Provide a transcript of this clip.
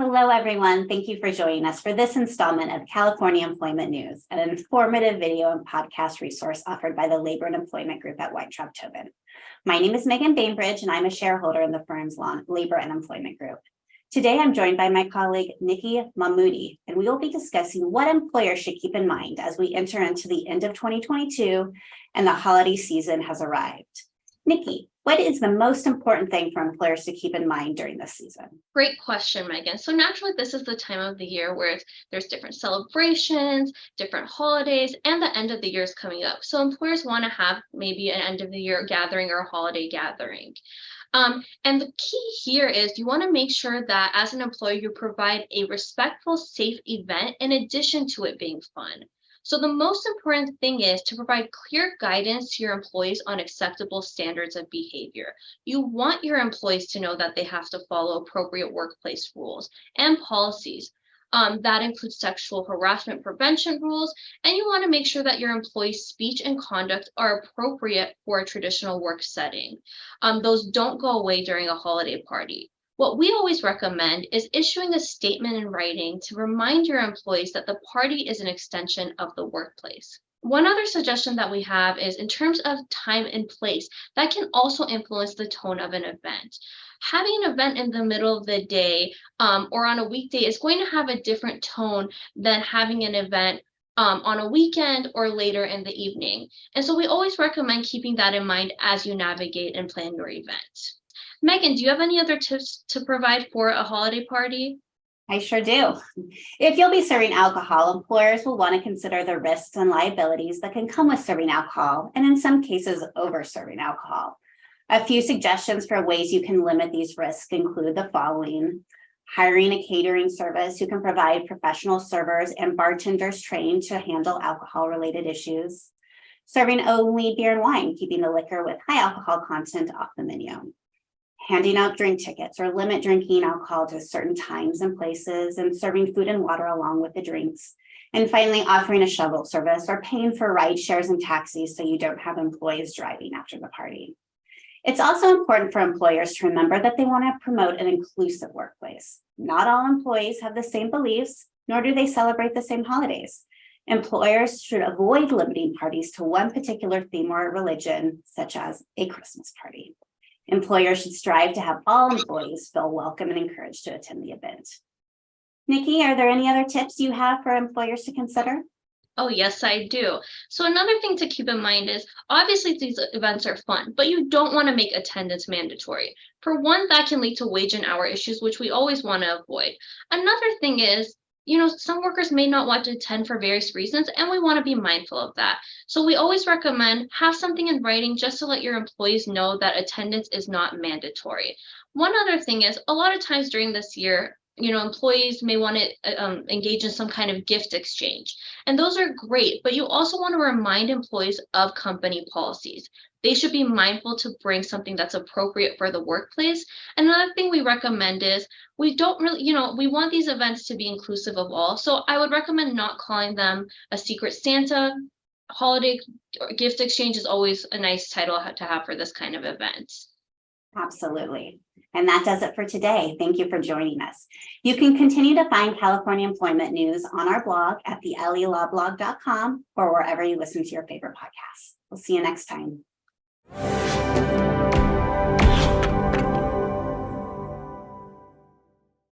Hello, everyone. Thank you for joining us for this installment of California Employment News, an informative video and podcast resource offered by the Labor and Employment Group at Weintraub Tobin. My name is Meagan Bainbridge, and I'm a shareholder in the firm's Labor and Employment Group. Today, I'm joined by my colleague, Nikki, Mahmoudi, and we will be discussing what employers should keep in mind as we enter into the end of 2022 and the holiday season has arrived. Nikki, what is the most important thing for employers to keep in mind during this season? Great question, Megan. So naturally, this is the time of the year where there's different celebrations, different holidays, and the end of the year is coming up. So employers want to have maybe an end of the year gathering or a holiday gathering. And the key here is you want to make sure that as an employer, you provide a respectful, safe event in addition to it being fun. So the most important thing is to provide clear guidance to your employees on acceptable standards of behavior. You want your employees to know that they have to follow appropriate workplace rules and policies. That includes sexual harassment prevention rules, and you want to make sure that your employees' speech and conduct are appropriate for a traditional work setting. Those don't go away during a holiday party. What we always recommend is issuing a statement in writing to remind your employees that the party is an extension of the workplace. One other suggestion that we have is in terms of time and place, that can also influence the tone of an event. Having an event in the middle of the day or on a weekday is going to have a different tone than having an event on a weekend or later in the evening. And so we always recommend keeping that in mind as you navigate and plan your event. Megan, do you have any other tips to provide for a holiday party? I sure do. If you'll be serving alcohol, employers will want to consider the risks and liabilities that can come with serving alcohol, and in some cases, over serving alcohol. A few suggestions for ways you can limit these risks include the following: hiring a catering service who can provide professional servers and bartenders trained to handle alcohol-related issues, serving only beer and wine, keeping the liquor with high alcohol content off the menu, handing out drink tickets or limit drinking alcohol to certain times and places, and serving food and water along with the drinks. And finally, offering a shuttle service or paying for ride shares and taxis so you don't have employees driving after the party. It's also important for employers to remember that they want to promote an inclusive workplace. Not all employees have the same beliefs, nor do they celebrate the same holidays. Employers should avoid limiting parties to one particular theme or religion, such as a Christmas party. Employers should strive to have all employees feel welcome and encouraged to attend the event. Nikki, are there any other tips you have for employers to consider? Oh, yes, I do. So another thing to keep in mind is obviously these events are fun, but you don't want to make attendance mandatory. For one, that can lead to wage and hour issues, which we always want to avoid. Another thing is, some workers may not want to attend for various reasons, and we want to be mindful of that. So we always recommend have something in writing just to let your employees know that attendance is not mandatory. One other thing is a lot of times during this year, employees may want to engage in some kind of gift exchange. And those are great, but you also want to remind employees of company policies. They should be mindful to bring something that's appropriate for the workplace. And another thing we recommend is we don't really, we want these events to be inclusive of all. So I would recommend not calling them a Secret Santa. Holiday gift exchange is always a nice title to have for this kind of event. Absolutely. And that does it for today. Thank you for joining us. You can continue to find California employment news on our blog at thelawblog.com or wherever you listen to your favorite podcasts. We'll see you next time.